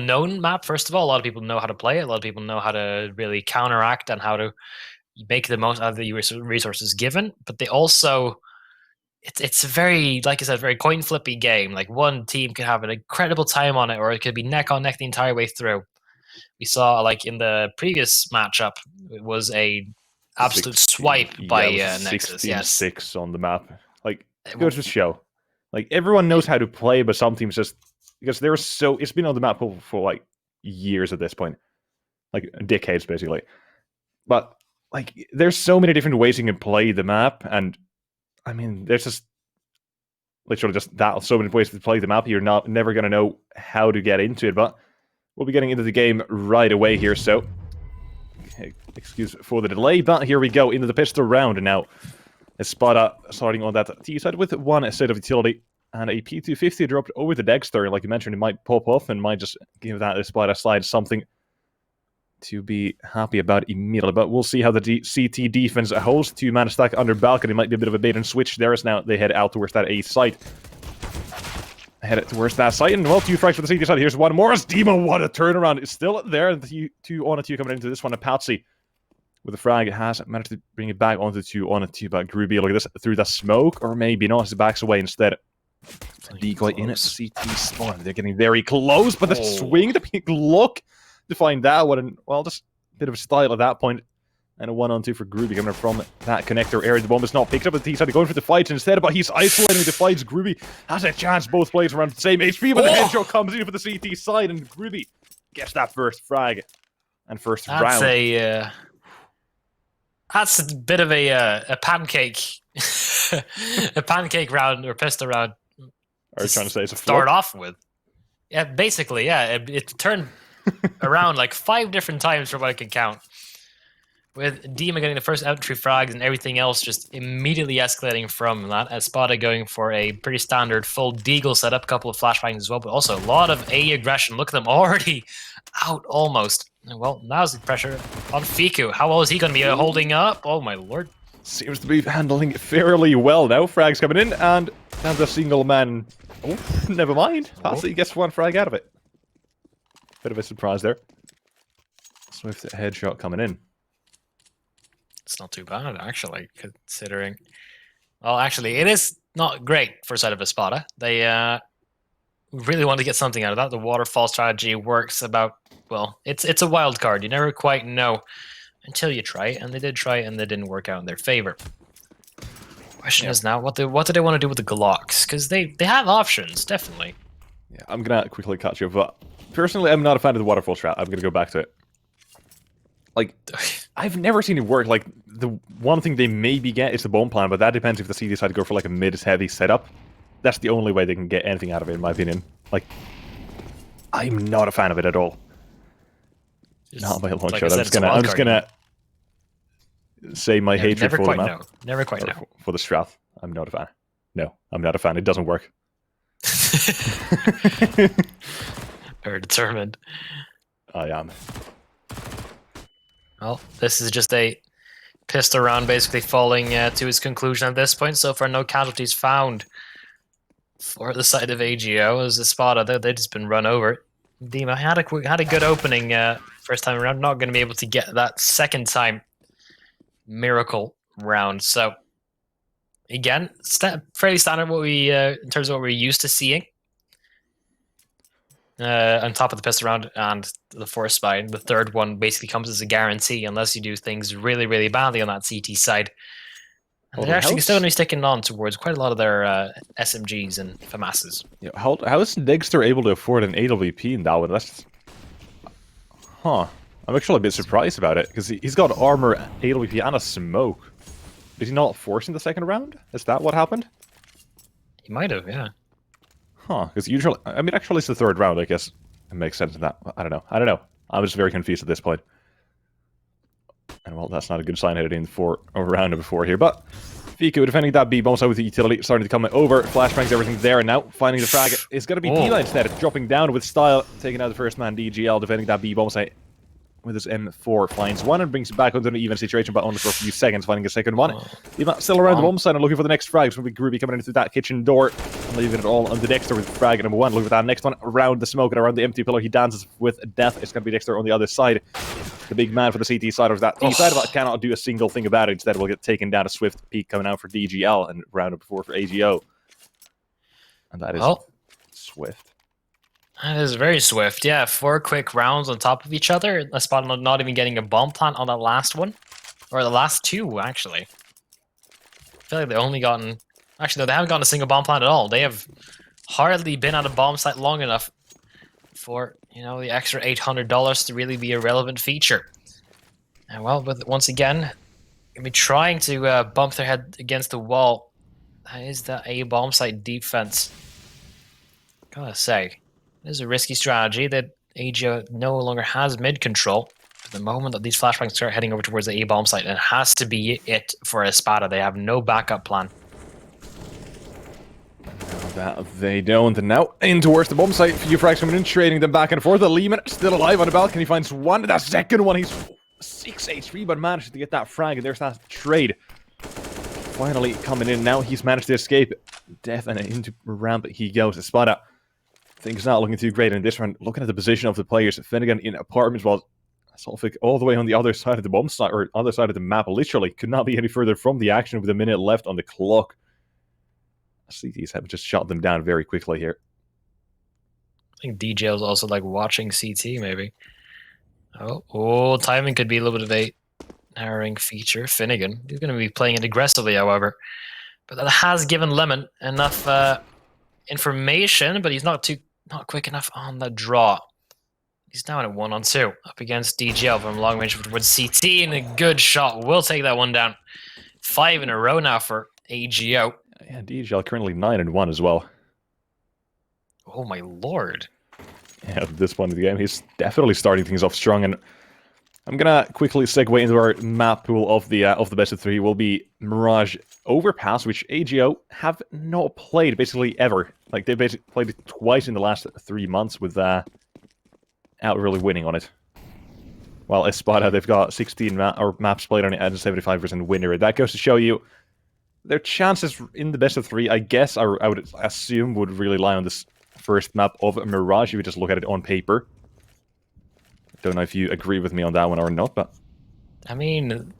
known map, first of all. A lot of people know how to play it. A lot of people know how to really counteract and how to make the most out of the resources given. But they also, it's a very, like I said, very coin flippy game. Like one team can have an incredible time on it, or it could be neck on neck the entire way through. We saw, like in the previous matchup, it was a absolute swipe by Nexus. 16-6 on the map. Like, it goes to show. Like, everyone knows how to play, but some teams just... Because it's been on the map for like, years at this point. Like, decades, basically. But, like, there's so many different ways you can play the map, and, I mean, there's just... Literally just so many ways to play the map, you're never going to know how to get into it, but... We'll be getting into the game right away here, so... Okay, excuse for the delay, but here we go, into the pistol round, and now... ESPADA starting on that T side with one set of utility, and a P250 dropped over the Dexter, and like you mentioned, it might pop off, and might just give that ESPADA side something to be happy about immediately, but we'll see how the CT defense holds. Two-man stack under balcony, might be a bit of a bait and switch there, as now they head out towards that A site. Headed towards that site, and well, 2 frags for the CT side. Here's one more, as Demo, what a turnaround. It's still there, and 2-on-2 coming into this one, and Patsy with the frag has managed to bring it back onto 2-on-2, but Groovy, look at this, through the smoke, or maybe not, as it backs away instead. Decoy in at CT spawn, they're getting very close, but the swing, the big look to find that one, and well, just a bit of a style at that point. And a 1-on-2 for Groovy coming from that connector area. The bomb is not picked up, but he's going for the fights instead, but he's isolating the fights. Groovy has a chance, both players around the same HP, but the headshot comes in for the CT side, and Groovy gets that first frag and first round. That's a bit of a pancake, a pancake round or pistol round. Are you trying to say it's a start flip? off with? Yeah, basically, yeah. It turned around like 5 different times from what I can count. With Dima getting the first entry frags and everything else just immediately escalating from that. ESPADA going for a pretty standard full Deagle setup, a couple of flashbangs as well, but also a lot of A aggression. Look at them already out almost. Well, now's the pressure on Fiku. How well is he going to be holding up? Oh my lord. Seems to be handling it fairly well now. Frags coming in, and a single man. Oh, never mind. Patsy gets 1 frag out of it. Bit of a surprise there. Swift headshot coming in. It's not too bad, actually, considering... Well, actually, it is not great for a side of ESPADA. They really want to get something out of that. The waterfall strategy works about... Well, it's a wild card. You never quite know until you try it, and they did try it, and they didn't work out in their favor. Question is now, what do they want to do with the Glocks? Because they have options, definitely. Yeah, I'm going to quickly cut you, but personally, I'm not a fan of the waterfall strat. I'm going to go back to it. Like, I've never seen it work. Like, the one thing they maybe get is the bomb plan, but that depends if the CT decide to go for, like, a mid-heavy setup. That's the only way they can get anything out of it, in my opinion. Like, I'm not a fan of it at all. Not by a long shot. I'm just gonna say my hatred for the map. Never quite know. For the strat. I'm not a fan. No, I'm not a fan. It doesn't work. Very determined. I am. Well, this is just a pistol round basically falling to its conclusion at this point. So far, no casualties found for the side of AGO as ESPADA. They've just been run over. Dima had a good opening first time around. Not going to be able to get that second time miracle round. So again, fairly standard what we in terms of what we're used to seeing. On top of the pistol round and the force spine, the third one basically comes as a guarantee unless you do things really, really badly on that CT side. And they're actually still going to be sticking on towards quite a lot of their SMGs and FAMASs. Yeah, how is Dexter able to afford an AWP in that one? That's... Huh. I'm actually a bit surprised about it, because he's got armor, AWP, and a smoke. Did he not force in the second round? Is that what happened? He might have, yeah. Huh, because usually... I mean, actually, it's the third round, I guess. It makes sense in that. I don't know. I was very confused at this point. And, well, that's not a good sign headed in for a round of before here, but... Fiku defending that B-bomb side with the utility, starting to come over. Flashbangs, everything there, and now finding the frag. It's going to be D-Line instead, dropping down with style, taking out the first man, DGL, defending that B-bomb side with his M4. Finds one and brings it back into an even situation, but only for a few seconds, finding a second one. Still around the bomb side and looking for the next frag. It's going to be Groovy coming in through that kitchen door. Leaving it all on the Dexter with frag number 1. Look at that. Next one around the smoke and around the empty pillar. He dances with death. It's going to be Dexter on the other side. The big man for the CT side of that T side, but cannot do a single thing about it. Instead, we'll get taken down. A swift peak coming out for DGL and round up 4 for AGO. And that is swift. That is very swift. Yeah, 4 quick rounds on top of each other. ESPADA not even getting a bomb plant on that last one. Or the last 2, actually. I feel like they've only gotten... Actually, no, they haven't gotten a single bomb plant at all. They have hardly been at a bomb site long enough for, you know, the extra $800 to really be a relevant feature. And well, once again, going to be trying to bump their head against the wall. That is the A bomb site defense. Gotta say, this is a risky strategy that AGO no longer has mid control. At the moment that these flashbangs start heading over towards the A bomb site, and it has to be it for ESPADA. They have no backup plan. That they don't. And now in towards the bomb site. A few frags coming in, trading them back and forth. The Lehman still alive on the balcony. Finds one. That second one, he's 6 HP, but managed to get that frag. And there's that trade. Finally coming in now. He's managed to escape death, and into ramp he goes. ESPADA. Things not looking too great in this one. Looking at the position of the players. Finnegan in apartments, while Solvik all the way on the other side of the bomb site, or other side of the map. Literally could not be any further from the action with a minute left on the clock. CTs have just shot them down very quickly here. I think DJ's also like watching CT maybe. Oh, timing could be a little bit of a narrowing feature. Finnegan, he's going to be playing it aggressively, however. But that has given Lemon enough information, but he's not quick enough on the draw. He's down at 1-on-2 up against DGL from long range towards CT, and a good shot. We'll take that one down. 5 in a row now for AGO. Yeah, DGL currently 9-1 as well. Oh my lord. Yeah, at this point of the game, he's definitely starting things off strong, and I'm gonna quickly segue into our map pool of the best of 3. Will be Mirage Overpass, which AGO have not played basically ever. Like, they basically played it twice in the last 3 months without really winning on it. While ESPADA, they've got 16 maps played on it and a 75% win rate. That goes to show you their chances in the best of 3, I guess, I would assume, would really lie on this first map of Mirage, if you just look at it on paper. Don't know if you agree with me on that one or not, but... I mean,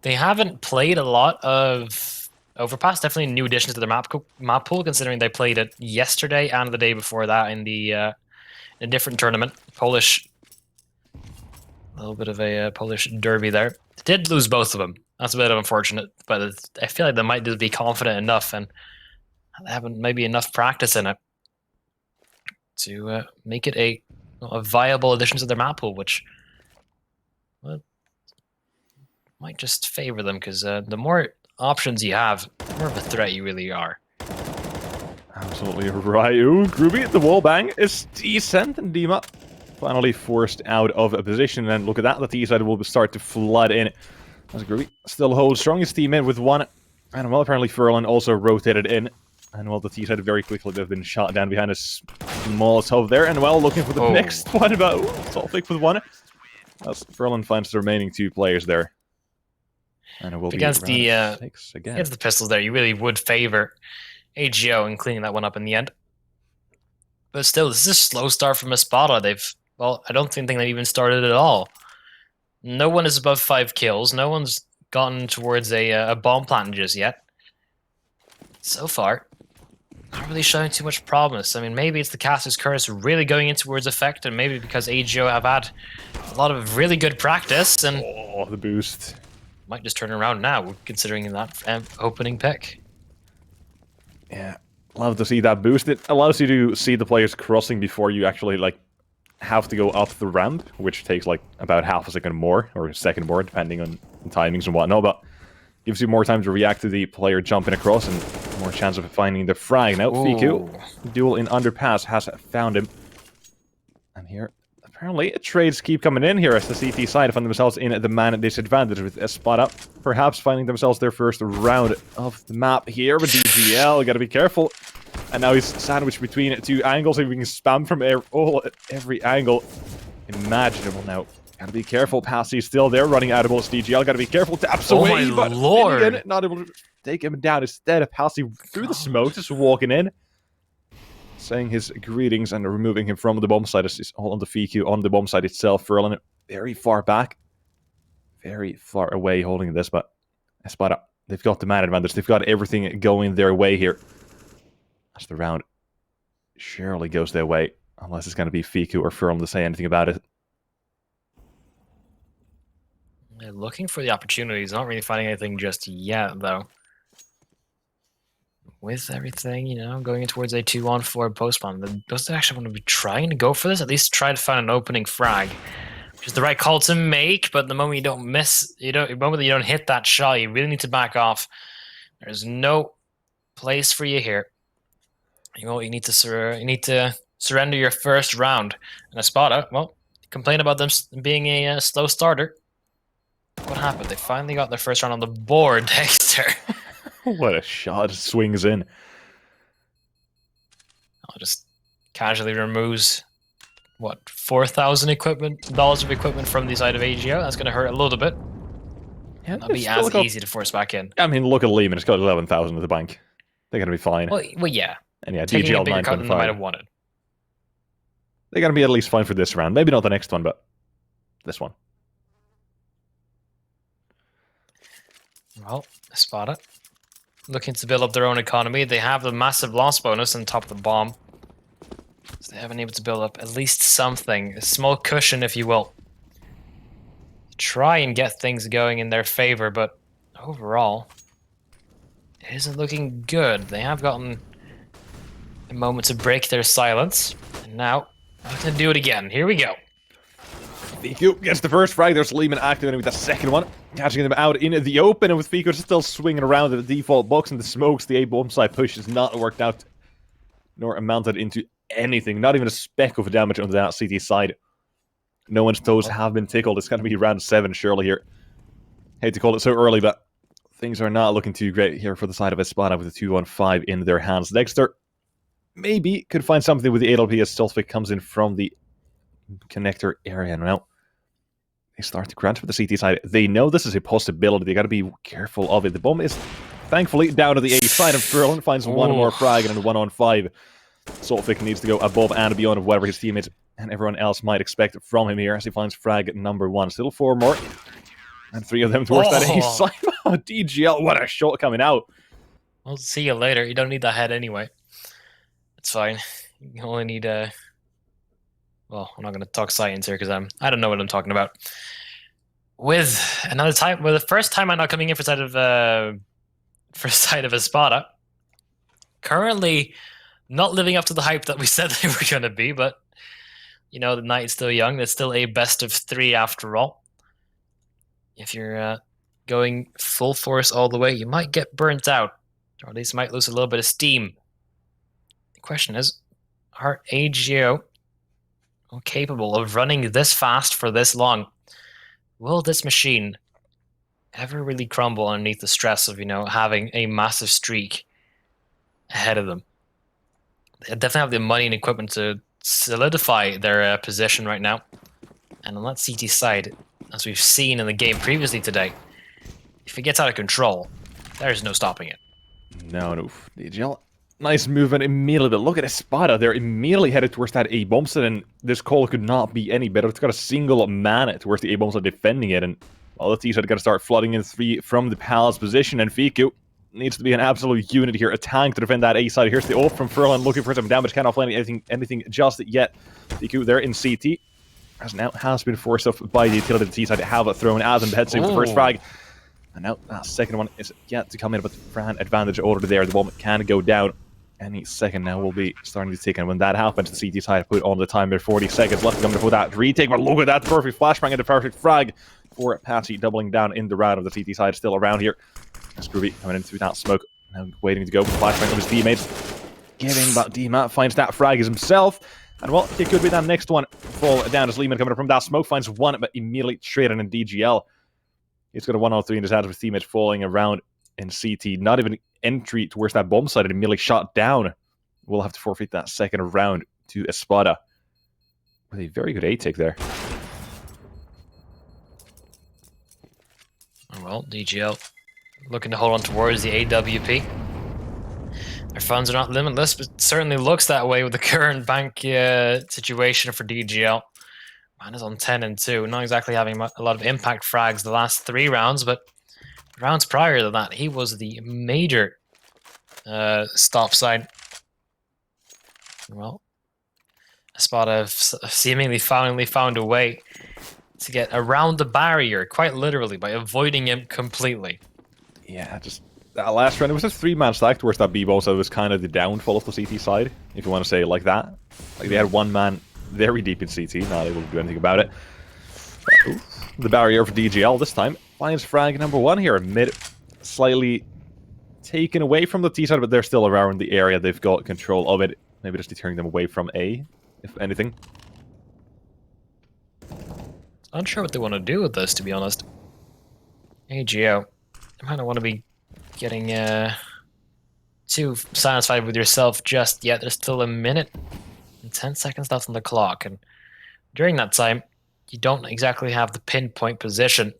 they haven't played a lot of Overpass. Definitely new additions to their map pool, considering they played it yesterday and the day before that in a different tournament. Polish... A little bit of a Polish derby there. They did lose both of them. That's a bit unfortunate, but I feel like they might just be confident enough and they haven't maybe enough practice in it to make it a viable addition to their map pool, which might just favor them, because the more options you have, the more of a threat you really are. Absolutely right. Ooh, Groovy, the wall bang is decent, and Dima finally forced out of a position, and look at that, the T side will start to flood in. As Groovy still holds strongest team in with 1, and well, apparently Furlan also rotated in, and well, the T side very quickly, they've been shot down behind a Molotov there, and well, looking for the next one, about Solvik with 1, as Furlan finds the remaining 2 players there. And it will against be the 6 again. Against the pistols there, you really would favor AGO in cleaning that one up in the end. But still, this is a slow start from ESPADA. Well, I don't think they've even started at all. No one is above 5 kills. No one's gotten towards a bomb plant just yet. So far, not really showing too much promise. I mean, maybe it's the caster's curse really going in towards effect, and maybe because AGO have had a lot of really good practice, and the boost might just turn around now, considering that opening pick. Yeah, love to see that boost. It allows you to see the players crossing before you actually have to go up the ramp, which takes about half a second more, or a second more, depending on timings and whatnot, but gives you more time to react to the player jumping across and more chance of finding the frag. Now, Fiku, duel in underpass, has found him. And here, apparently, trades keep coming in here as the CT side find themselves in the man disadvantage with ESPADA, perhaps finding themselves their first round of the map here, but DGL, gotta be careful. And now he's sandwiched between 2 angles, and we can spam from every angle imaginable. Now, gotta be careful. Passy's still there, running out of bullets. DGL, gotta be careful. Taps away, but Lord. Again, not able to take him down. Instead of Passy through the smoke, just walking in. saying his greetings and removing him from the bomb site as he's all on the VQ on the bomb site itself. Furlan very far back. Very far away holding this, but ESPADA, they've got the man advantage. They've got everything going their way here. As the round surely goes their way, unless it's going to be Fiku or Furlan to say anything about it. They're looking for the opportunities, not really finding anything just yet, though. With everything, you know, going towards a 2-on-4 post-spawn, does they actually want to be trying to go for this? At least try to find an opening frag. Which is the right call to make, but the moment you don't miss, the moment that you don't hit that shot, you really need to back off. There's no place for you here. You need to surrender your first round. And ESPADA, well, complain about them being a slow starter. What happened? They finally got their first round on the board, Dexter. What a shot. Swings in. I'll just casually removes, what, $4,000 of equipment from the side of AGO. That's going to hurt a little bit. Yeah, That'll be as easy to force back in. I mean, look at Lehman. It's got 11,000 at the bank. They're going to be fine. Well, yeah. And yeah, taking DGL a bigger cut than they might have 9.5. wanted. They're going to be at least fine for this round. Maybe not the next one, but this one. Well, ESPADA looking to build up their own economy. They have the massive loss bonus on top of the bomb. So they haven't been able to build up at least something, a small cushion, if you will. Try and get things going in their favor, but overall, it isn't looking good. They have gotten a moment to break their silence, and now I'm going to do it again. Here we go. Fiku gets the first frag. There's Lehman activating with the second one. Catching them out in the open, and with Fiku still swinging around at the default box and the smokes, the A-bomb side push has not worked out, nor amounted into anything. Not even a speck of damage on that CT side. No one's toes have been tickled. It's going to be round 7 surely here. Hate to call it so early, but things are not looking too great here for the side of ESPADA with the 2-on-5 in their hands. Dexter maybe could find something with the AWP as Stealthpick comes in from the connector area now. They start to crunch for the CT side. They know this is a possibility. They got to be careful of it. The bomb is thankfully down to the A side, and Furlan finds one more frag and a 1-on-5. Stealthpick needs to go above and beyond of whatever his teammates and everyone else might expect from him here as he finds frag number 1. Still 4 more. And 3 of them towards that A side. Oh, DGL, what a shot coming out. We'll see you later. You don't need that head anyway. It's fine. You only need a... Well, I'm not going to talk science here because I don't know what I'm talking about. With another time, the first time I'm not coming in for side of ESPADA. Currently, not living up to the hype that we said they were going to be, but you know the night is still young. There's still a best of 3 after all. If you're going full force all the way, you might get burnt out, or at least might lose a little bit of steam. The question is, are AGO capable of running this fast for this long? Will this machine ever really crumble underneath the stress of, you know, having a massive streak ahead of them? They definitely have the money and equipment to solidify their position right now. And on that CT side, as we've seen in the game previously today, if it gets out of control, there's no stopping it. No. DGL. Nice movement immediately, but look at ESPADA. They're immediately headed towards that A-bomb set, and this call could not be any better. It's got a single man towards the A-bomb set defending it, and all the T-side got to start flooding in 3 from the Palace position, and Fiku needs to be an absolute unit here, a tank to defend that A-side. Here's the ult from Furlan, looking for some damage, cannot find anything just yet. Fiku there in CT, as now has been forced off by the utility of the T-side to have it thrown as in head save with the first frag. And now that second one is yet to come in, but the Fran advantage already there. The bomb can go down any second now. Will be starting to tick, and when that happens, the CT side put on the timer. 40 seconds left to come before that retake, but look at that perfect flashbang and the perfect frag for Patsy, doubling down in the round of the CT side still around here. Scrooby coming in through that smoke, now waiting to go. Flashbang of his teammates, giving, but D-Mat finds that frag as himself. And well, it could be that next one fall down as Lehman coming up from that smoke finds one, but immediately traded in DGL. He's got a 1-on-3 in his hands with teammates falling around in CT. Not even entry towards that bomb site and immediately shot down. We'll have to forfeit that second round to ESPADA. With a very good A-take there. Well, DGL looking to hold on towards the AWP. Their funds are not limitless, but it certainly looks that way with the current bank situation for DGL. Man is on 10 and 2, not exactly having a lot of impact frags the last 3 rounds, but rounds prior to that, he was the major stop sign. Well, ESPADA have seemingly finally found a way to get around the barrier, quite literally, by avoiding him completely. Yeah, just that last round, it was a 3-man stack towards that B-ball, so it was kind of the downfall of the CT side, if you want to say it like that. Like, they had one man very deep in CT, not able to do anything about it. Ooh, the barrier for DGL this time finds frag number 1 here, mid, slightly taken away from the T side, but they're still around the area. They've got control of it. Maybe just deterring them away from A, if anything. Unsure what they want to do with this, to be honest. AGO, you might not want to be getting too satisfied with yourself just yet. There's still a minute and 10 seconds left on the clock, and during that time, you don't exactly have the pinpoint position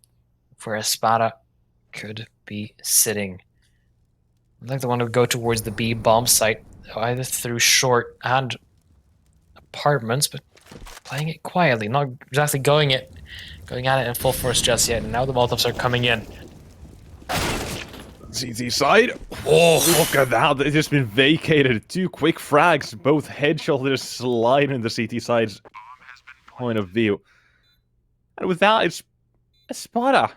where ESPADA could be sitting. I think they want to go towards the B bomb site, either through short and apartments, but playing it quietly, not exactly going at it in full force just yet. And now the Molotovs are coming in. CT side. Oh, look at that. It's just been vacated. 2 quick frags. Both headshots just slide in the CT side's point of view. And with that, it's ESPADA.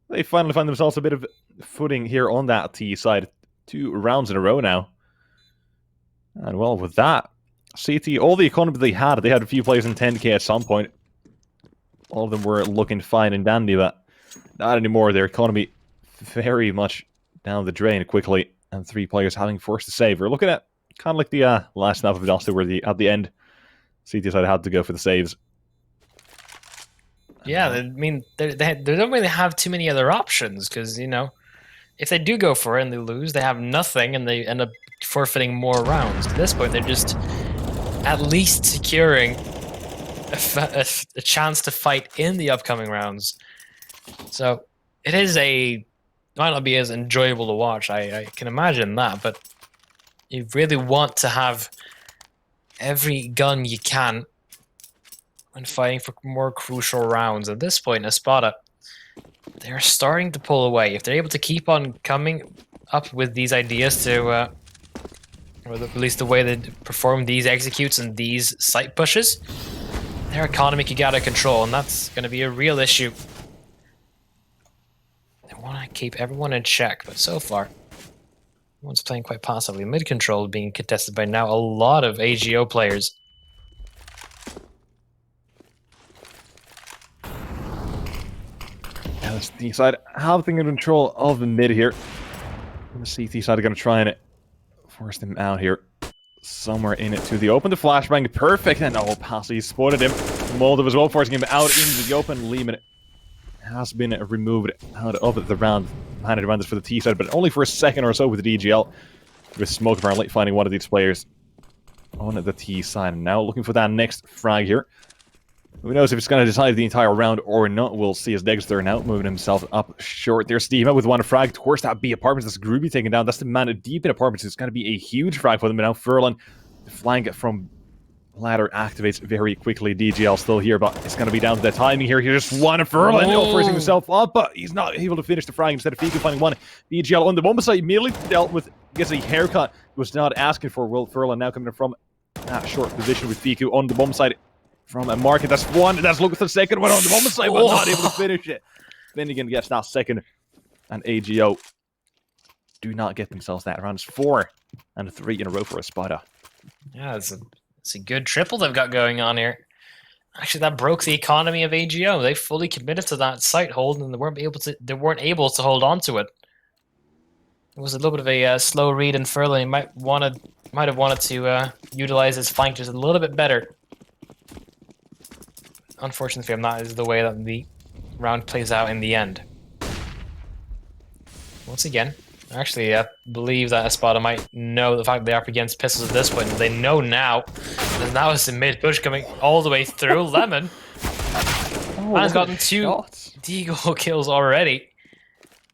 They finally find themselves a bit of footing here on that T side. 2 rounds in a row now. And well, with that, CT, all the economy they had a few players in 10k at some point. All of them were looking fine and dandy, but not anymore. Their economy very much down the drain quickly, and 3 players having forced to save. We're looking at kind of like the last snap of Dusty, where at the end, CT side had to go for the saves. Yeah, I mean, they don't really have too many other options, because, you know, if they do go for it and they lose, they have nothing, and they end up forfeiting more rounds. At this point, they're just at least securing a chance to fight in the upcoming rounds. So it is might not be as enjoyable to watch. I can imagine that, but you really want to have every gun you can when fighting for more crucial rounds. At this point, ESPADA, they're starting to pull away. If they're able to keep on coming up with these ideas to, or at least the way they perform these executes and these site pushes, their economy could get out of control, and that's going to be a real issue. They want to keep everyone in check, but so far, everyone's playing quite passively. Mid-control being contested by now a lot of AGO players. Now the CT side having control of the mid here. And the CT side are going to try and force them out here. Somewhere in it to the open. The flashbang, perfect. And oh, Passy spotted him. Molotov as well, forcing him out into the open. Lehman has been removed out of the round. Handed around this for the T side, but only for a second or so with the DGL. With Smoke apparently finding one of these players on the T side. And now looking for that next frag here. Who knows if it's going to decide the entire round or not. We'll see as Dexter now moving himself up short. There's Steve with 1 frag towards that B apartments. That's Groovy taken down. That's the man deep in apartments. It's going to be a huge frag for them. And now Furlan, the flank from ladder activates very quickly. DGL still here, but it's going to be down to the timing here. Here's just 1 Furlan forcing himself up, but he's not able to finish the frag. Instead of Fiku finding 1. DGL on the bomb side immediately dealt with, gets a haircut. He was not asking for. Will Furlan now coming from that short position with Fiku on the bomb side. From a market, that's 1. That's look at the second one on the moment side, but not able to finish it. Finnegan gets that second, and AGO do not get themselves that round. It's 4 and 3 in a row for ESPADA. Yeah, it's a good triple they've got going on here. Actually, that broke the economy of AGO. They fully committed to that site hold, and they weren't able to hold on to it. It was a little bit of a slow read, and Furlan might have wanted to utilize his flank just a little bit better. Unfortunately for him, that is the way that the round plays out in the end. Once again, actually, I believe that ESPADA might know the fact they are up against pistols at this point. They know now. And now it's the mid-push coming all the way through. Lemon has gotten 2 Deagle kills already.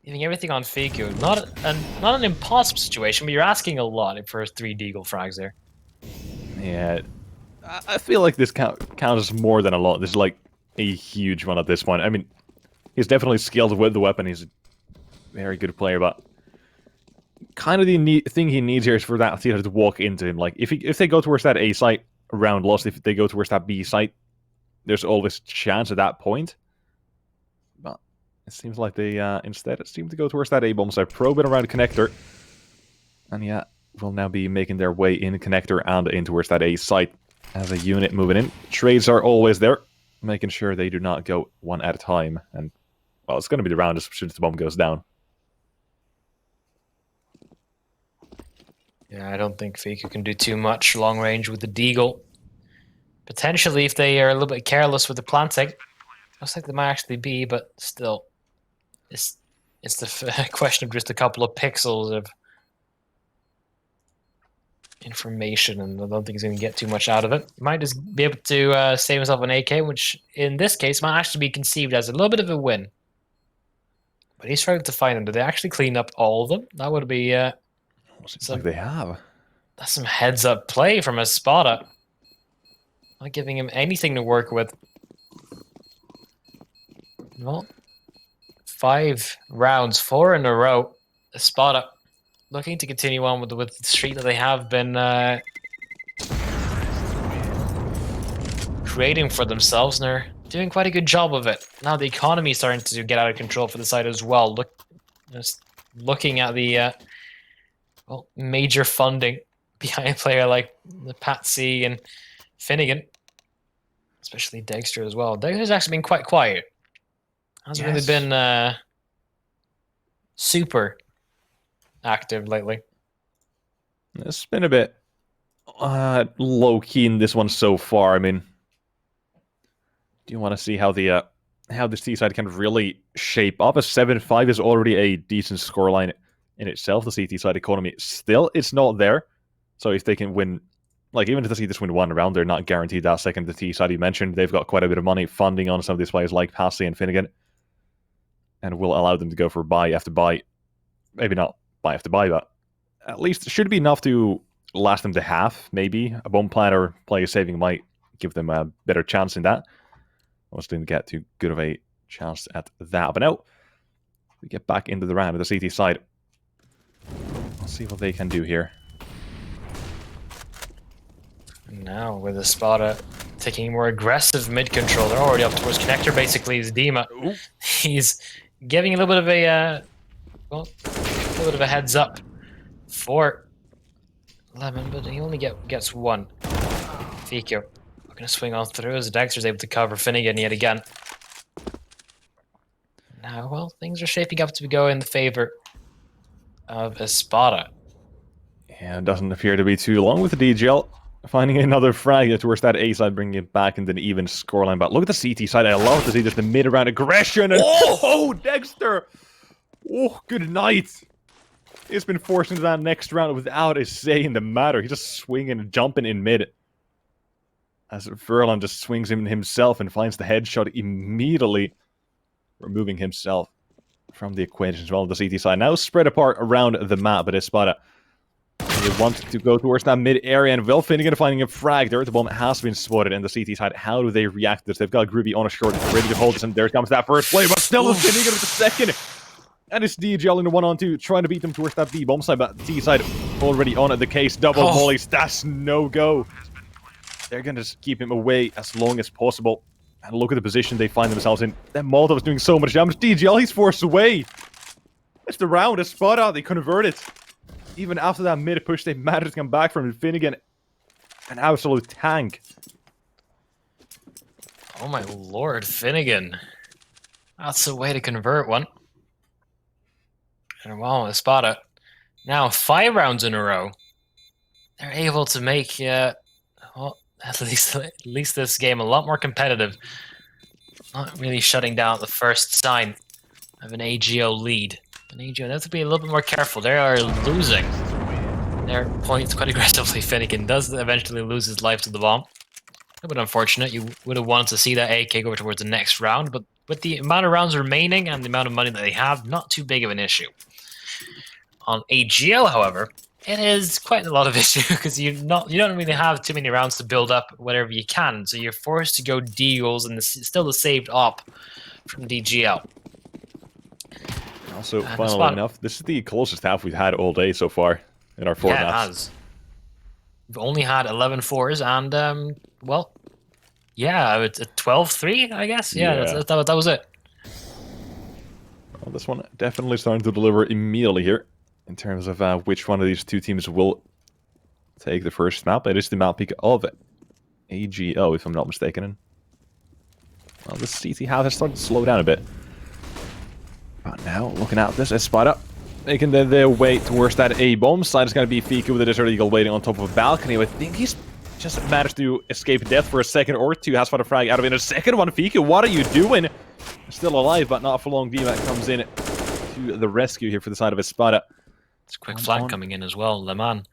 Leaving everything on Faku. Not an impossible situation, but you're asking a lot for 3 Deagle frags there. Yeah, I feel like this counts as more than a lot. This is like a huge one at this point. I mean, he's definitely skilled with the weapon. He's a very good player, but kind of the thing he needs here is for that theater to walk into him. Like, if they go towards that A site, round lost. If they go towards that B site, there's always a chance at that point. But it seems like they instead seem to go towards that A bomb site, probing around the connector. And yeah, will now be making their way in the connector and in towards that A site as a unit moving in. Trades are always there, making sure they do not go one at a time. And, well, it's going to be the round as soon as the bomb goes down. Yeah, I don't think Faku can do too much long range with the Deagle. Potentially, if they are a little bit careless with the planting. Looks like they might actually be, but still. It's the question of just a couple of pixels of information, and I don't think he's going to get too much out of it. He might just be able to save himself an AK, which in this case might actually be conceived as a little bit of a win. But he's trying to find them. Did they actually clean up all of them? That would be... Seems like they have. That's some heads-up play from ESPADA. Not giving him anything to work with. Well, 5 rounds, 4 in a row. ESPADA looking to continue on with the streak that they have been creating for themselves, and they're doing quite a good job of it. Now the economy is starting to get out of control for the side as well. Just looking at the major funding behind a player like the Patsy and Finnegan, especially Dexter as well. Dexter's actually been quite quiet. Hasn't really been super active lately. It's been a bit low-key in this one so far. I mean, do you want to see how the how this T side can really shape up? A 7-5 is already a decent scoreline in itself. The CT side economy still, it's not there. So if they can win, like even if they just win one round, they're not guaranteed that second. The T side you mentioned, they've got quite a bit of money funding on some of these players like Passy and Finnegan, and will allow them to go for buy after buy. Maybe not buy after buy, but at least it should be enough to last them to half. Maybe a bomb plant or player saving might give them a better chance in that. Almost didn't get too good of a chance at that. But now we get back into the round of the CT side. Let's see what they can do here. Now with ESPADA taking more aggressive mid control, they're already up towards connector. Basically, is Dima. He's giving a little bit of a heads up for Lemon, but he only gets one. Faku going to swing on through as Dexter's able to cover Finnegan yet again. Now, well, things are shaping up to go in the favor of ESPADA. Yeah, it doesn't appear to be too long with the DGL. Finding another frag towards that A side, bringing it back into an even scoreline. But look at the CT side. I love to see just the mid-round aggression. And oh, Dexter! Oh, good night. He's been forced into that next round without a say in the matter. He's just swinging and jumping in mid. As Verlon just swings him himself and finds the headshot immediately, removing himself from the equation as well. The CT side now spread apart around the map, but ESPADA, they want to go towards that mid area, and Will Finnegan finding a frag there. The bomb has been spotted in the CT side. How do they react to this? They've got Groovy on a short, ready to hold this, and there comes that first play, but still Finnegan with the second. And it's DGL in the 1-on-2, trying to beat them towards that B bomb side, but T side already on at the case. Double mollies, that's no go. They're going to keep him away as long as possible. And look at the position they find themselves in. That Molotov is doing so much damage. DGL, he's forced away. It's the round. ESPADA, they convert it. Even after that mid-push, they managed to come back from Finnegan. An absolute tank. Oh my lord, Finnegan. That's the way to convert one. And wow, ESPADA. Now 5 rounds in a row. They're able to make... well, at least this game a lot more competitive. Not really shutting down the first sign of an AGO lead. An AGO, they have to be a little bit more careful. They are losing their points quite aggressively. Finnegan does eventually lose his life to the bomb. A bit unfortunate. You would have wanted to see that AK go towards the next round, but with the amount of rounds remaining and the amount of money that they have, not too big of an issue. On AGO, however, it is quite a lot of issue because you don't really have too many rounds to build up whatever you can, so you're forced to go deagles and still the saved op from DGL. Also, funnily enough, this is the closest half we've had all day so far in our four maps. Yeah, it has. We've only had 11 fours and, well, yeah, it's a 12-3, I guess. Yeah, that was it. Well, this one definitely starting to deliver immediately here in terms of which one of these two teams will take the first map. It is the map pick of AGO, if I'm not mistaken. Well, the CT half has started to slow down a bit. But now, looking at this, ESPADA making their way towards that A-bomb side. It's going to be Fika with the Desert Eagle waiting on top of a balcony. I think he's just managed to escape death for a second or two. Has fought a frag out of it in a second one. Fika, what are you doing? Still alive, but not for long. Dima comes in to the rescue here for the side of ESPADA. It's a quick flag coming in as well. Le Mans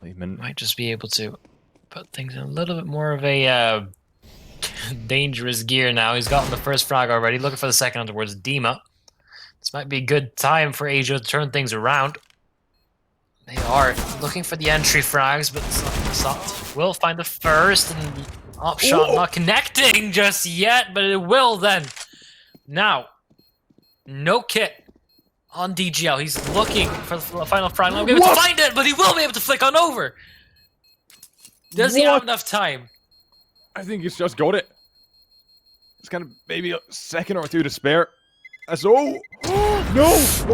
Lehman might just be able to put things in a little bit more of a dangerous gear now. He's gotten the first frag already, looking for the second one towards Dima. This might be a good time for Asia to turn things around. They are looking for the entry frags, but Sot will find the first, and op shot not connecting just yet, but it will then. Now, no kit on DGL. He's looking for the final frag. Not be able to find it, but he will be able to flick on over. Does he have enough time? I think he's just got it. It's kind of maybe a second or two to spare. No!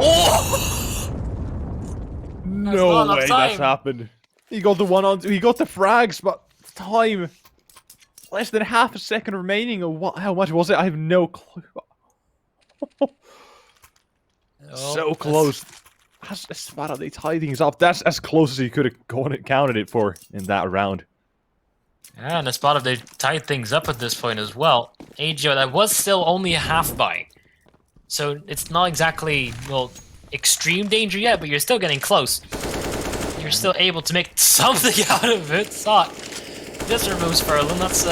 Oh! No way that's happened. He got the one on. He got the frags, but time less than half a second remaining. Or what? How much was it? I have no clue. So close. As far as they tie things up, that's as close as he could have counted it for in that round. Yeah, and ESPADA, they tied things up at this point as well. AGO, that was still only a half buy. So it's not exactly, well, extreme danger yet, but you're still getting close. You're still able to make something out of it. Sot just removes Furlan. That's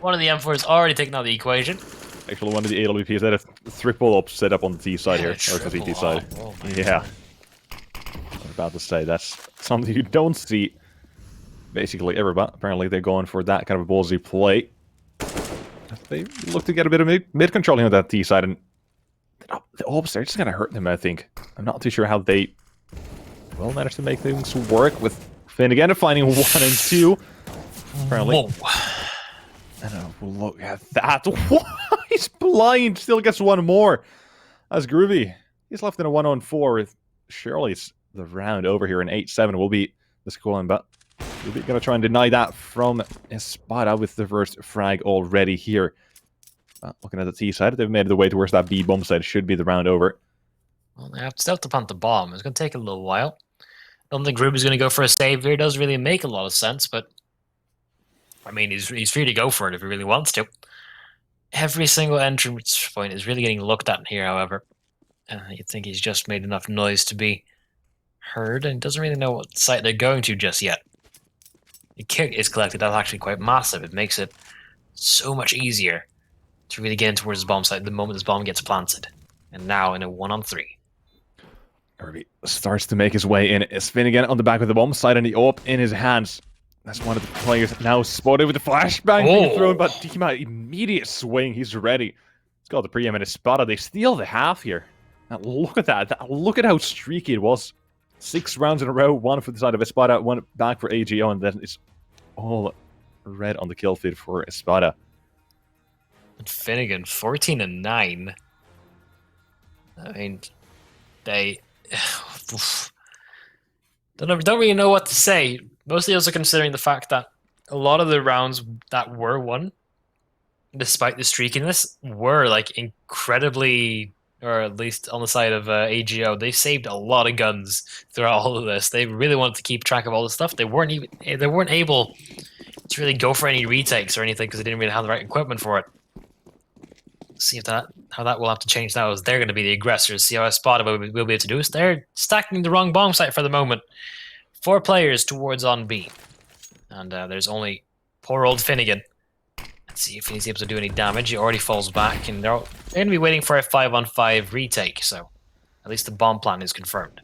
one of the M4s already taken out of the equation. Actually, one of the AWPs had a triple up set up on the T side here, or the CT side. Oh yeah. I was about to say, that's something you don't see basically ever, but apparently they're going for that kind of a ballsy play. They look to get a bit of mid-control on that T side, and the ops are just going to hurt them, I think. I'm not too sure how they will manage to make things work with Finnegan finding 1 and 2. Apparently. And look at that. He's blind. Still gets one more. That's groovy. He's left in a 1-on-4 with surely the round over here in 8-7 will be the scoreline, but we're going to try and deny that from ESPADA with the first frag already here. Looking at the T side, they've made their way towards that B bomb side. Should be the round over. Well, they have to plant the bomb. It's going to take a little while. I don't think Ruby's going to go for a save here. It doesn't really make a lot of sense, but I mean, he's free to go for it if he really wants to. Every single entrance point is really getting looked at here, however. You'd think he's just made enough noise to be heard, and doesn't really know what site they're going to just yet. The kit is collected. That's actually quite massive. It makes it so much easier to really get in towards his bomb site the moment this bomb gets planted. And now in a 1-on-3. Irby starts to make his way in. Spin again on the back of the bomb site and the AWP in his hands. That's one of the players now spotted with the flashbang being thrown, but Dima, immediate swing. He's ready. He's got the preeminent ESPADA. They steal the half here. Now look at that. Look at how streaky it was. 6 rounds in a row. 1 for the side of ESPADA, 1 back for AGO, and then it's all red on the kill feed for ESPADA. And Finnegan, 14 and 9. I mean, they don't really know what to say. Mostly also considering the fact that a lot of the rounds that were won, despite the streakiness, were like incredibly, or at least on the side of AGO, they saved a lot of guns throughout all of this. They really wanted to keep track of all this stuff. They weren't able to really go for any retakes or anything because they didn't really have the right equipment for it. See if how that will have to change now, as they're going to be the aggressors. See how ESPADA will be able to do is they're stacking the wrong bomb site for the moment. 4 players towards on B, and there's only Poor old Finnegan. Let's see if he's able to do any damage. He already falls back, and they're going to be waiting for a 5-on-5 retake, so at least the bomb plan is confirmed.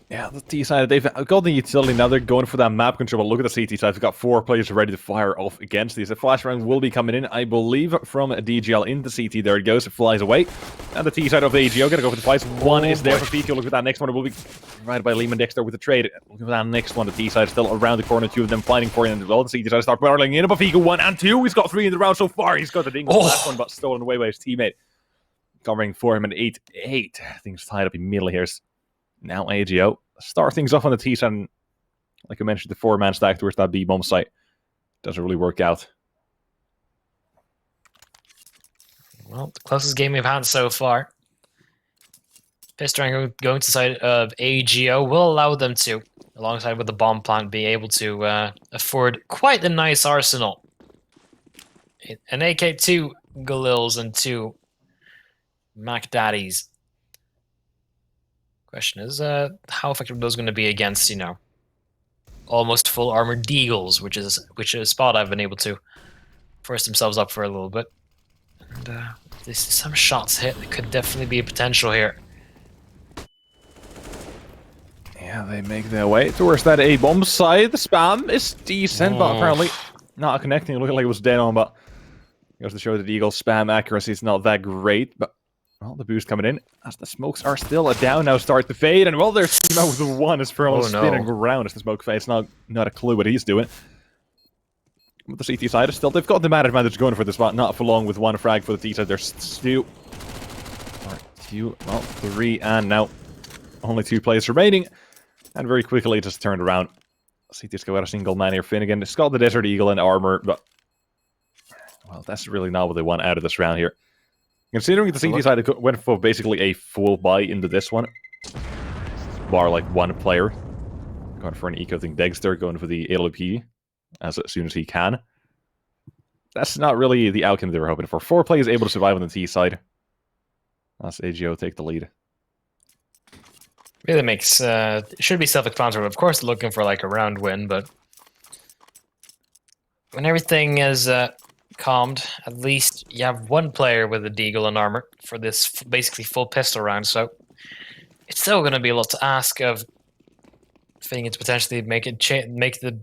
Yeah, the T side, they've got the utility now. They're going for that map control. But look at the CT side. They've got 4 players ready to fire off against these. The flash round will be coming in, I believe, from DGL into CT. There it goes. It flies away. And the T side of AGO going to go for the fights. One is there for Pico. Look at that next one. It will be provided by Lehman Dexter with the trade. Look at that next one. The T side still around the corner. 2 of them fighting for him as well. The CT side start barreling in. But Pico 1 and 2. He's got 3 in the round so far. He's got the ding on the last one, but stolen away by his teammate. Covering for him at 8-8. Things tied up immediately here. Now AGO start things off on the T side. And like I mentioned, the 4-man stack towards that B bomb site doesn't really work out. Well, the closest game we've had so far. Pistol going to the side of AGO will allow them to, alongside with the bomb plant, be able to afford quite the nice arsenal. An AK, 2 Galils, and 2 Mac Daddies. Question is, how effective are those going to be against, you know, almost full armored Deagles, which is a spot I've been able to force themselves up for a little bit. And there's some shots hit. There could definitely be a potential here. Yeah, they make their way towards that A-bomb side. The spam is decent, but apparently not connecting. It looked like it was dead on, but it goes to show that the Eagle spam accuracy is not that great. But well, the boost coming in as the smokes are still down now, start to fade, and well, there's Team out with the 1 as Furlong spinning around as the smoke fades. Not a clue what he's doing. But the CT side is still, they've got the mad advantage going for this spot, not for long with 1 frag for the T side. There's 2, well, 3, and now only 2 players remaining, and very quickly it just turned around. CT's go out a single man here. Finnegan, it's got the Desert Eagle and armor, but well, that's really not what they want out of this round here. Considering the CT side went for basically a full buy into this one, bar like 1 player, going for an eco thing, Dexter going for the ALP as soon as he can. That's not really the outcome they were hoping for. 4 players able to survive on the T side. That's AGO take the lead. Really makes it should be self-explanatory. Of course, looking for like a round win, but when everything is calmed, at least you have 1 player with a Deagle and armor for this basically full pistol round. So it's still going to be a lot to ask of Finnegan to potentially make the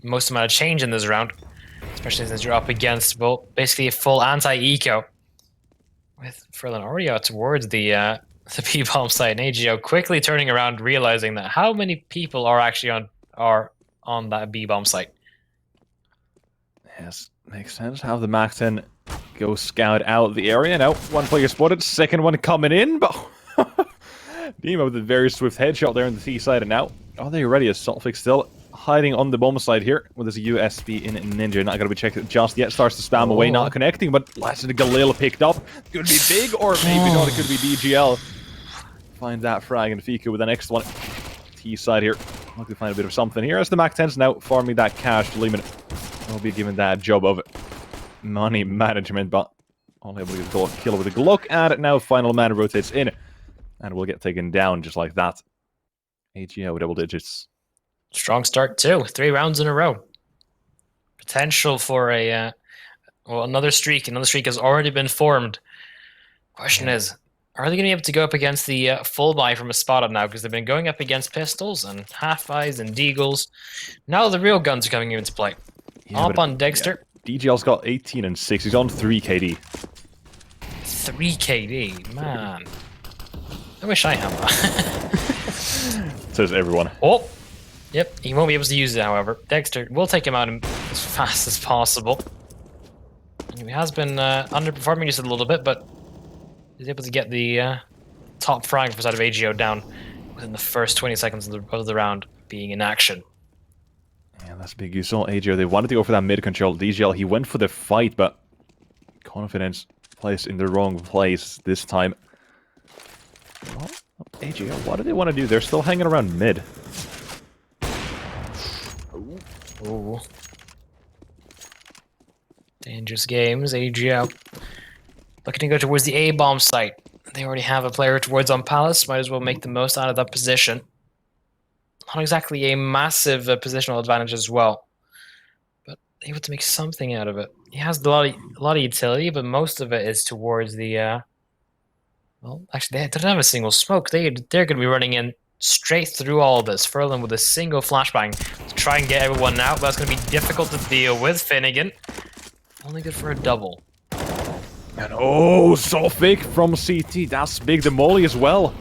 most amount of change in this round, especially since you're up against, well, basically a full anti-eco with Furlan already out towards the P-bomb site, and AGO quickly turning around, realizing that how many people are actually on that B-bomb site. Yes, makes sense. Have the Mac 10 go scout out the area. Now, 1 player spotted, 2nd one coming in, but Nemo with a very swift headshot there on the T side, and now are they ready? As Solfix still hiding on the bomb side here with his USP in Ninja. Not going to be checked just yet. Starts to spam away, not connecting, but last the Galil picked up. Could be big, or maybe not. It could be DGL. Find that frag and Fika with the next one. T side here. Looking to find a bit of something here as the Mac 10's now farming that cash. Lehman will be given that job of money management, but only able to get a kill with a Glock. And now final man rotates in, and will get taken down just like that. AGO double digits. Strong start too. 3 rounds in a row. Potential for a well, another streak. Another streak has already been formed. Question is, are they going to be able to go up against the full buy from ESPADA now? Because they've been going up against pistols and half-buys and deagles. Now the real guns are coming into play. Yeah, up on Dexter. Yeah. DGL's got 18 and 6. He's on 3 KD. 3 KD? Man. I wish I had that. Says everyone. Oh! Yep, he won't be able to use it, however. Dexter will take him out as fast as possible. He has been underperforming just a little bit, but he's able to get the top frag for side of AGO down within the first 20 seconds of the round being in action. Yeah, that's big. You saw AGO. They wanted to go for that mid control. DGL, he went for the fight, but confidence placed in the wrong place this time. Well, AGO, what do they want to do? They're still hanging around mid. Oh. Dangerous games, AGO. Looking to go towards the A-bomb site. They already have a player towards on Palace. Might as well make the most out of that position. Not exactly a massive positional advantage as well. But able to make something out of it. He has a lot of utility, but most of it is towards the. Well, actually, they don't have a single smoke. They're going to be running in straight through all of this. Furlan with a single flashbang to try and get everyone out. That's going to be difficult to deal with. Finnegan, only good for a double. And oh, Sophic from CT. That's big. The molly as well.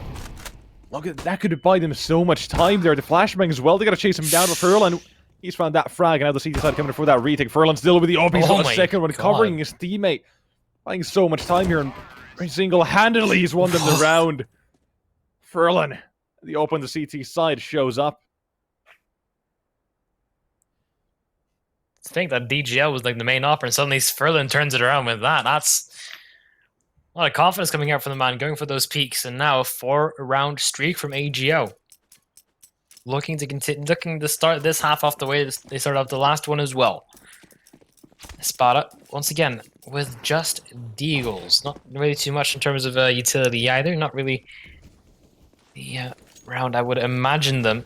Look at that. Could buy them so much time there. The flashbang as well. They got to chase him down with Furlan. He's found that frag, and now the CT side coming for that retake. Furlan still with the OP. He's got a second one, covering his teammate. Buying so much time here, and single-handedly he's won them the round. Furlan, the open the CT side, shows up. I think that DGL was like the main offer, and suddenly Furlan turns it around with that. That's a lot of confidence coming out from the man, going for those peaks, and now a 4-round streak from AGO. Looking to start this half off the way they started off the last one as well. ESPADA, once again, with just deagles. Not really too much in terms of utility either. Not really the round I would imagine them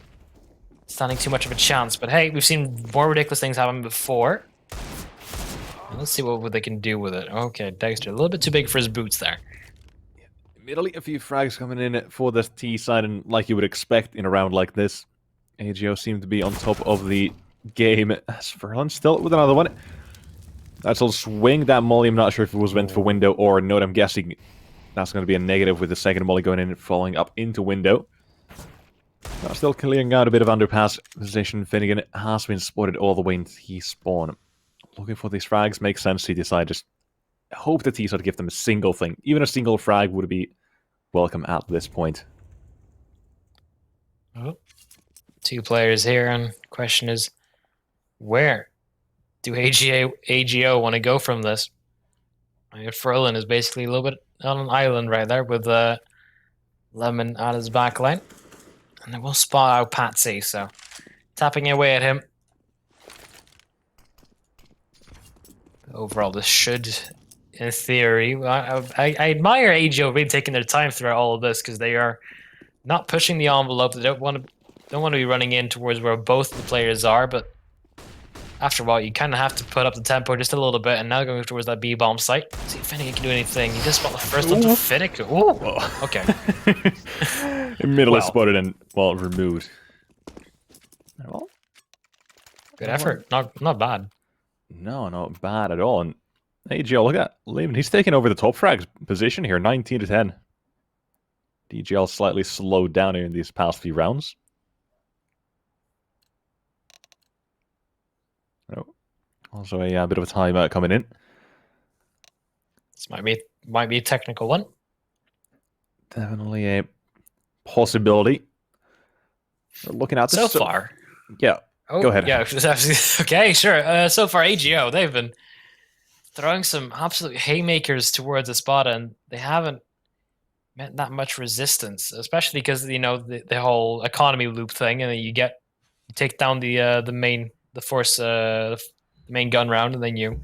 standing too much of a chance. But hey, we've seen more ridiculous things happen before. And let's see what they can do with it. Okay, Dexter, a little bit too big for his boots there. Admittedly, a few frags coming in for the T side, and like you would expect in a round like this, AGO seemed to be on top of the game. As Furlan still with another one. That's a swing. That molly, I'm not sure if it was meant for window or not. I'm guessing that's going to be a negative with the second molly going in and falling up into window. Still clearing out a bit of underpass position. Finnegan has been spotted all the way into T-spawn. Looking for these frags makes sense. He decided just hope that T-side give them a single thing. Even a single frag would be welcome at this point. Oh. 2 players here, and the question is, where do AGO want to go from this? I mean, Furlan is basically a little bit on an island right there with Lemon at his back line. And they will spot out Patsy, so tapping away at him. Overall, this should, in theory, I admire AGO really taking their time throughout all of this, because they are not pushing the envelope. They don't want to be running in towards where both the players are, but after a while, you kind of have to put up the tempo just a little bit, and now going towards that B-bomb site. See if Finnegan can do anything. He just spot the first one to Finnegan. Ooh, okay. Middle is spotted and, well, removed. Well, good effort. Not bad. No, not bad at all. And hey, Joe, look at Lehman. He's taking over the top frag position here, 19 to 10. DGL slightly slowed down in these past few rounds. Oh, also a bit of a timeout coming in. This might be a technical one. Definitely a possibility. We're looking at this so far. Yeah. Oh, go ahead. Yeah. Okay. Sure. So far, AGO they've been throwing some absolute haymakers towards ESPADA, and they haven't met that much resistance, especially because the whole economy loop thing, and then you take down the main gun round, and then you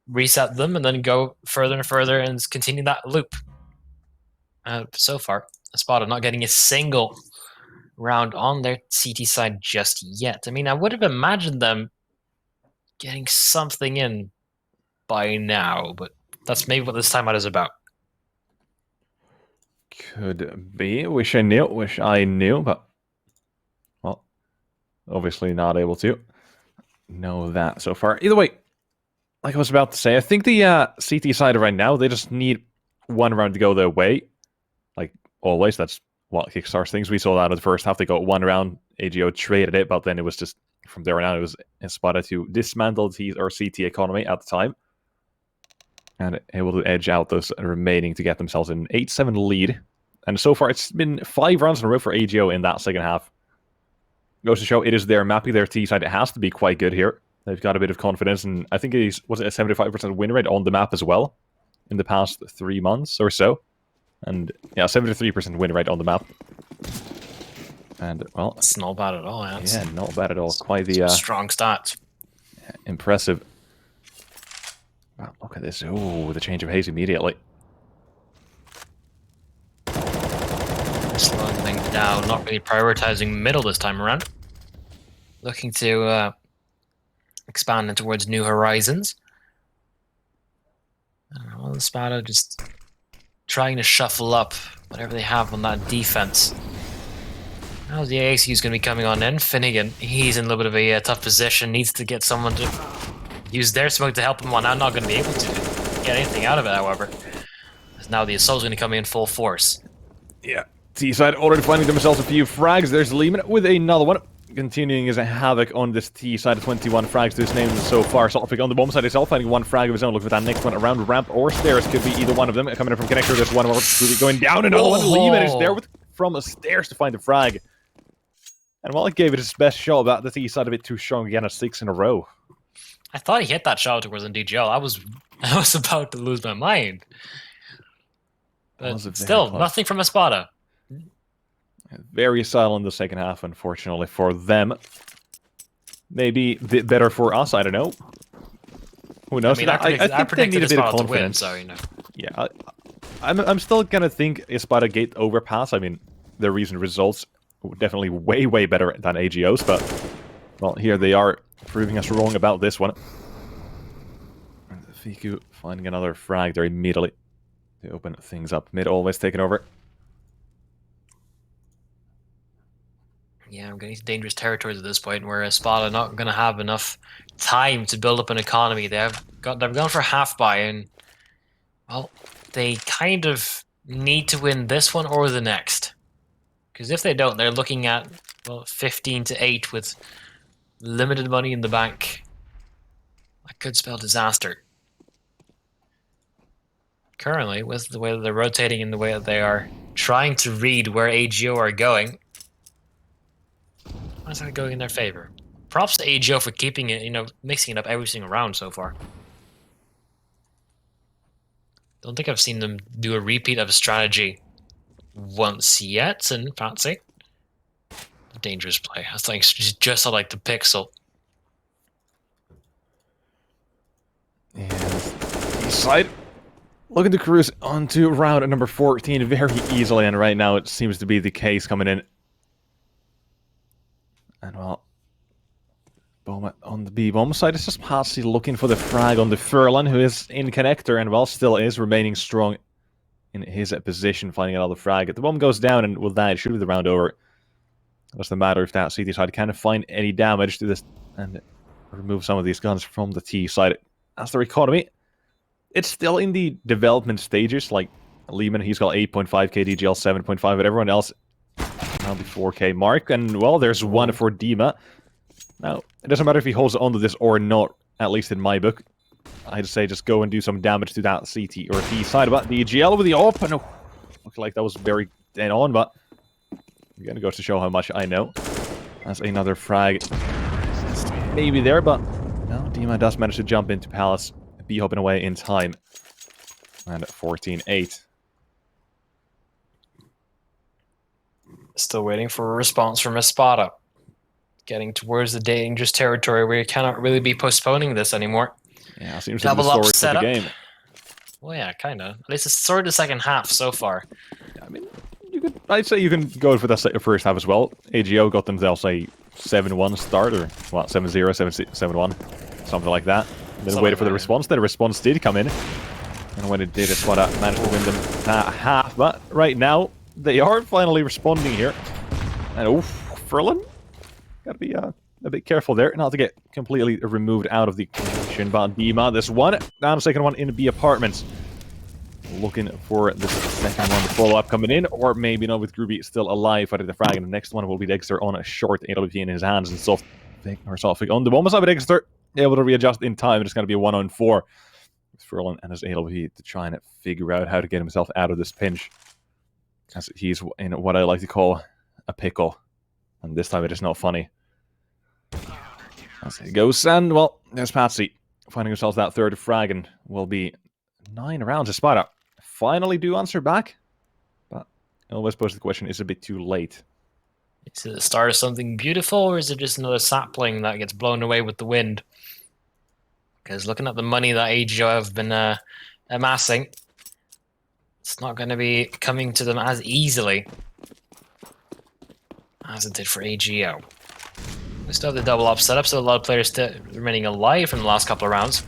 reset them, and then go further and further and continue that loop. So far, ESPADA not getting a single round on their CT side just yet. I mean, I would have imagined them getting something in by now, but that's maybe what this timeout is about. Could be. Wish I knew, but well, obviously not able to know that so far. Either way, like I was about to say, I think the CT side right now, they just need one round to go their way. Like always, that's what kickstarts things. We saw that in the first half. They got one round, AGO traded it, but then it was just, from there on out, it was ESPADA to dismantle our CT economy at the time. And able to edge out those remaining to get themselves an 8-7 lead. And so far, it's been 5 rounds in a row for AGO in that second half. Goes to show it is their mapping, their T side. It has to be quite good here. They've got a bit of confidence, and I think was it a 75% win rate on the map as well in the past 3 months or so. And yeah, 73% win rate on the map. And well, that's not bad at all. Yeah, not bad at all. Quite the strong stats. Impressive. Wow, look at this. Oh, the change of haze immediately. Slowing things down, not really prioritizing middle this time around. Looking to expanding towards new horizons. Well, ESPADA just trying to shuffle up whatever they have on that defense. Now the AAC is going to be coming on in. Finnegan, he's in a little bit of a tough position. Needs to get someone to use their smoke to help him on. I'm not going to be able to get anything out of it, however. As now the assault's going to come in full force. Yeah. T-side already finding themselves a few frags. There's Lehman with another one. Continuing his havoc on this T-side, 21 frags to his name so far. Sapphire on the bomb side itself, finding one frag of his own. Looking for that next one around ramp or stairs. Could be either one of them. Coming in from connector, there's one more really going down. Another one. Lehman is there from the stairs to find the frag. And while it gave it his best shot, but the T-side a bit too strong again at 6 in a row. I thought he hit that shot towards an DGL. I was about to lose my mind. But still, nothing from ESPADA. Very silent in the second half, unfortunately, for them. Maybe a bit better for us, I don't know. Who knows? I mean, I think they need a bit of confidence. To win, so, you know. Yeah, I'm still gonna think ESPADA gate overpass. I mean, the recent results were definitely way better than AGO's, but well, here they are proving us wrong about this one. And Fiku finding another frag there immediately to open things up. Mid always taken over. Yeah, I'm getting to dangerous territories at this point where ESPADA not going to have enough time to build up an economy. They've gone for half buy, and well, they kind of need to win this one or the next. Because if they don't, they're looking at 15-8 with limited money in the bank. That could spell disaster. Currently, with the way that they're rotating and the way that they are trying to read where AGO are going, why is that going in their favor? Props to AGO for keeping it, mixing it up every single round so far. Don't think I've seen them do a repeat of a strategy once yet, and fancy. Dangerous play. That's like just like the pixel. And east side looking to cruise onto round number 14 very easily, and right now it seems to be the case coming in. And well, Boma on the B-bomb side is just Patsy looking for the frag on the Furlan, who is in connector and well still is remaining strong in his position, finding another frag. The bomb goes down and will die. It should be the round over. It doesn't matter if that CT side can find any damage to this and remove some of these guns from the T side. As their economy, it's still in the development stages. Like Lehman, he's got 8.5k, DGL 7.5, but everyone else around the 4k mark. And well, there's one for Dima. Now, it doesn't matter if he holds on to this or not, at least in my book. I'd say just go and do some damage to that CT or T side. But the GL with the open, looked like that was very dead on, but again, it goes to show how much I know. That's another frag. Maybe there, but no, Dima does manage to jump into Palace, be hopping away in time. And 14-8. Still waiting for a response from ESPADA. Getting towards the dangerous territory where you cannot really be postponing this anymore. Yeah, seems to be the story of the game. Well, yeah, kind of. At least it's sort of the second half so far. Yeah, I mean, I'd say you can go for the first half as well. AGO got themselves a 7-1 start, or what, 7-0, 7-1, something like that. And then waited for the response. Then the response did come in. And when it did, ESPADA managed to win them that half. But right now, they are finally responding here. And Furlan, gotta be a bit careful there, not to get completely removed out of the equation. But Dima, this one, down the second one in B apartments. Looking for the second one to follow up coming in, or maybe not with Groovy still alive fighting the frag. And the next one will be Dexter on a short AWP in his hands and Soft on the bomb side, but Dexter able to readjust in time. It's going to be a 1-on-4 with Furlan and his AWP to try and figure out how to get himself out of this pinch, as he's in what I like to call a pickle, and this time it is not funny. As he goes, and well, there's Patsy finding himself that third frag, and will be 9 rounds. ESPADA finally do answer back, but I always pose the question, is it a bit too late? Is it the start of something beautiful, or is it just another sapling that gets blown away with the wind? Because looking at the money that AGO have been amassing, it's not going to be coming to them as easily as it did for AGO. We still have the double up setup, so a lot of players still remaining alive from the last couple of rounds.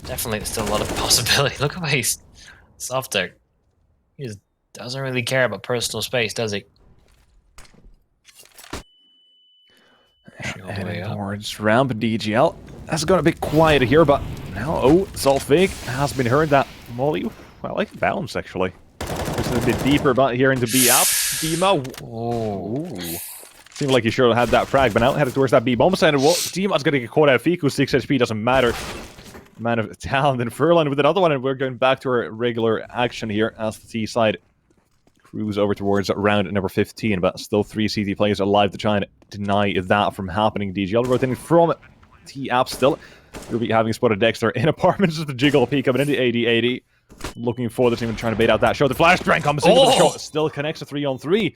Definitely still a lot of possibility. Look at he's soft there. He just doesn't really care about personal space, does he? Heading towards ramp. DGL has got a bit quiet here, but now, Solfig has been heard. That Molly, well, I like the balance actually. Just a bit deeper, but here into B up. Dima. Oh. Seemed like he should have had that frag, but now headed towards that B bomb side. Well, Dima's gonna get caught out. Fiku 6 HP doesn't matter. Man of talent and Furlan with another one, and we're going back to our regular action here as the T side cruise over towards round number 15, but still 3 CT players alive to try and deny that from happening. DGL rotating from T app still. Ruby having spotted Dexter in apartments, just a jiggle peek coming into 80-80. Looking for the team and trying to bait out that shot. The flashbang comes in, the shot still connects to 3-on-3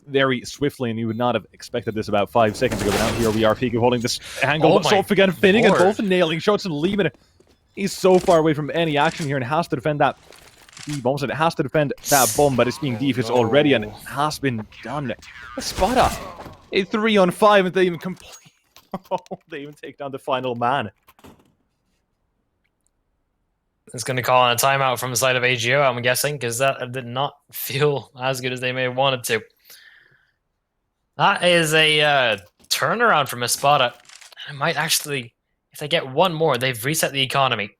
very swiftly, and you would not have expected this about 5 seconds ago. But now here we are, Piku holding this angle, but Solf again Finning and both nailing shots, and Lehman is so far away from any action here and has to defend that bomb set. It has to defend that bomb, but it's being defused already, and it has been done. ESPADA, a 3-on-5, and they even complete. They even take down the final man. It's going to call on a timeout from the side of AGO, I'm guessing, because that did not feel as good as they may have wanted to. That is a turnaround from ESPADA. It might actually, if they get one more, they've reset the economy.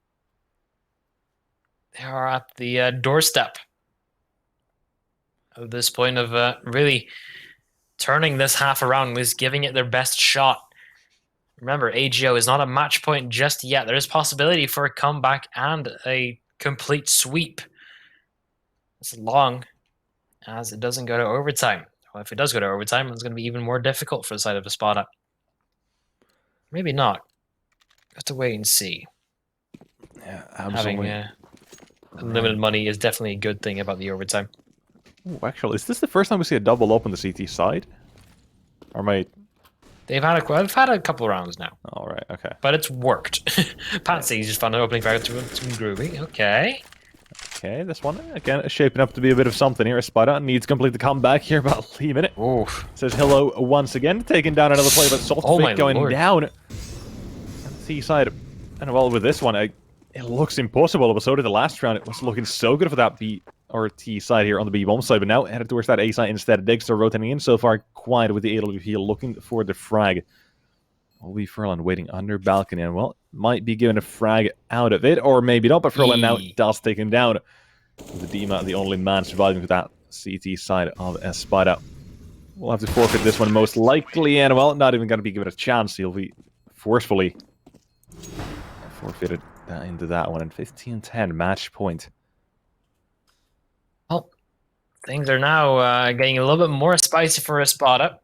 They are at the doorstep at this point of really turning this half around, at least giving it their best shot. Remember, AGO is not a match point just yet. There is possibility for a comeback and a complete sweep, as long as it doesn't go to overtime. Well, if it does go to overtime, it's going to be even more difficult for the side of ESPADA. Maybe not. We have to wait and see. Yeah, absolutely. Having limited money is definitely a good thing about the overtime. Ooh, actually, is this the first time we see a double up on the CT side? Or might... They've had a couple of rounds now. All right, okay. But it's worked. Patsy just found an opening for some groovy. Okay. Okay, this one, again, is shaping up to be a bit of something here. ESPADA needs to complete the comeback here, about a minute. Oof. Says hello once again, taking down another play, but Solfig going down. C side, and well, with this one, it looks impossible, but so did the last round. It was looking so good for that B or T side here on the B bomb side, but now headed towards that A side instead. Dexter rotating in so far, quiet with the AWP, looking for the frag. Will Furlan waiting under balcony, and well, might be given a frag out of it, or maybe not, but Furlan now does take him down. With the Dima, the only man surviving with that CT side of ESPADA. We'll have to forfeit this one most likely, and well, not even going to be given a chance. He'll be forcefully forfeited into that one, and 15-10 match point. Well, things are now getting a little bit more spicy for ESPADA.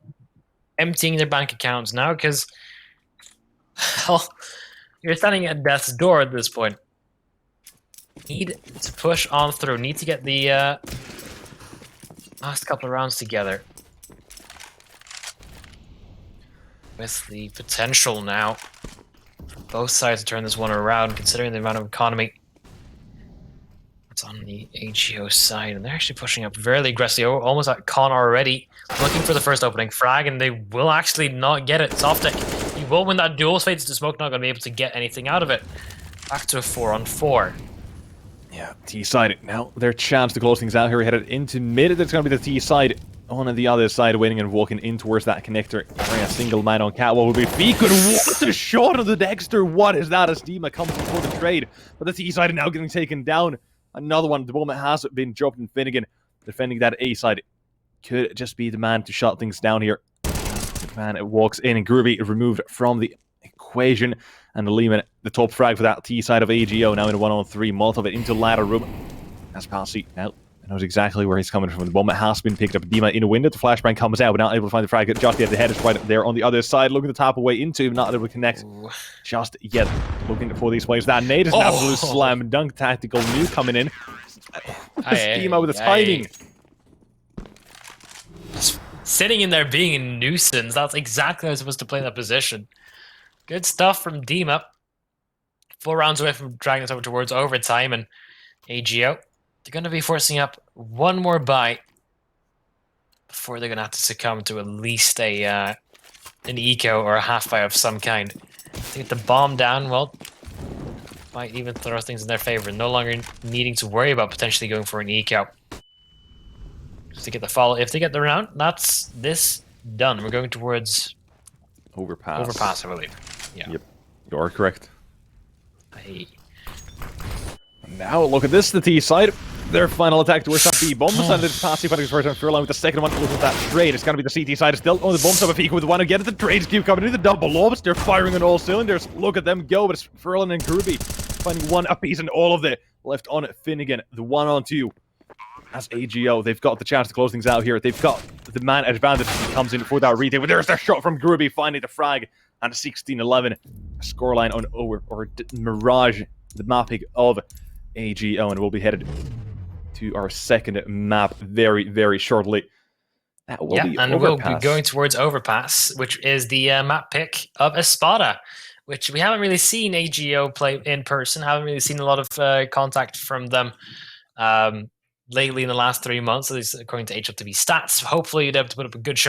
Emptying their bank accounts now, because well, you're standing at death's door at this point. Need to push on through. Need to get the last couple of rounds together. With the potential now for both sides to turn this one around, considering the amount of economy that's on the AGO side. And they're actually pushing up very aggressively, almost at con already, looking for the first opening frag, and they will actually not get it. Softic, he will win that duel. Fades to smoke, not going to be able to get anything out of it. Back to a 4-on-4. Yeah, T side. Now their chance to close things out here, headed into mid. There's going to be the T side on the other side, waiting and walking in towards that connector. A single man on Catwall will be Feek. What a shot of the Dexter! What is that? As Dima comes for the trade, but the T side now getting taken down. Another one. The bomb has been dropped, and Finnegan defending that A side could just be the man to shut things down here. The man walks in, and Groovy removed from the equation. And Lehman, the top frag for that T side of AGO, now in a 1-on-3. Molotov into ladder room. As Passy now knows exactly where he's coming from. The bomb has been picked up. Dima in a window. The flashbang comes out, but not able to find the frag just yet. The head is right there on the other side, looking to tap away into him, not able to connect just yet. Looking for these players. That nade is an absolute slam dunk tactical new coming in. Dima with the timing. Sitting in there being a nuisance. That's exactly how I was supposed to play that position. Good stuff from Dima. 4 rounds away from dragging us over towards overtime, and AGO, they're going to be forcing up one more bite before they're going to have to succumb to at least a an eco or a half-fire of some kind. To get the bomb down, well, might even throw things in their favor. No longer needing to worry about potentially going for an eco. Just to get the follow. If they get the round, that's this done. We're going towards Overpass, I believe. Yeah. Yep, you are correct. Hey. Now look at this, the T side. Their final attack towards that B bomb. And it's passive fighting first on Furlong with the second one. Look at that trade. It's going to be the CT side still. Oh, the bombs have a peak with one again. The trades keep coming in. The double lobs. They're firing on all cylinders. Look at them go. But it's Furlong and Groovy finding one apiece and all of the left on Finnegan. The 1-on-2. As AGO, they've got the chance to close things out here. They've got the man advantage that comes in for that retake. But there's their shot from Groovy, finding the frag. And 16-11. Scoreline on Mirage, the mapping of AGO. And we'll be headed to our second map very, very shortly. That will be and Overpass. we'll be going towards Overpass, which is the map pick of ESPADA, which we haven't really seen AGO play in person. Haven't really seen a lot of contact from them lately in the last 3 months, at least according to HLTV stats. Hopefully, you'd be able to put up a good show.